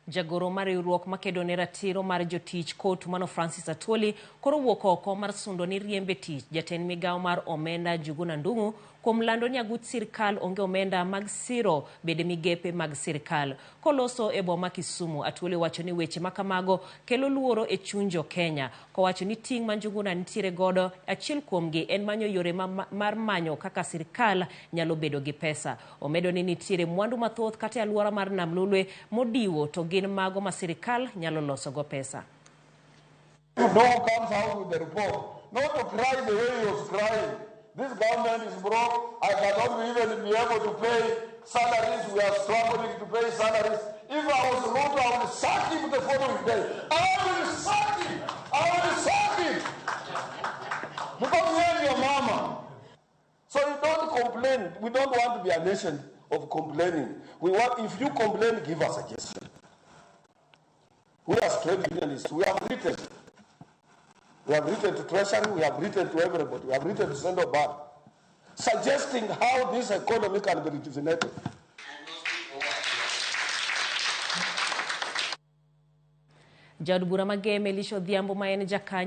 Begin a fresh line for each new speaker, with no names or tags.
Jagoro mar riwruok makedo ne ratiro mar jotich kot mano Francis Atwoli koro wuok oko mar sundo ni riembe tich jatend migao mar Omenda Njuguna kuom lando ni agut sirkal onge omenda mag siro bede migepe mag sirkal. Koloso e boma Kisumu, Atwoli wacho ni weche makamago kelo luoro e chunjo Kenya. Kowacho ni ting' ma Njuguna nitiere godo achiel kuomgi en manyo yore mar manyo kaka sirkal nyalo bedo gi pesa. Omedo ni nitiere mwandu mathoth kata aluora mar Namlolwe modiwo to gin mago ma sirkal nyalo loso go pesa.
No comes out with the report. Not to cry the way he was crying. This government is broke. I cannot even be able to pay salaries. We are struggling to pay salaries. If I was Ruto, I would sack him the following day. I will sack him. I will sack him. Because we are your mama. So you don't complain. We don't want to be a nation of complaining. We want, if you complain, give us a suggestion. We are trade unionists. We have written. We have written to Treasury. We have written to everybody. We have written to Central Bank, suggesting how this economy can be rejuvenated.
Jaod bura mageme lisho dhiambo maen jakanye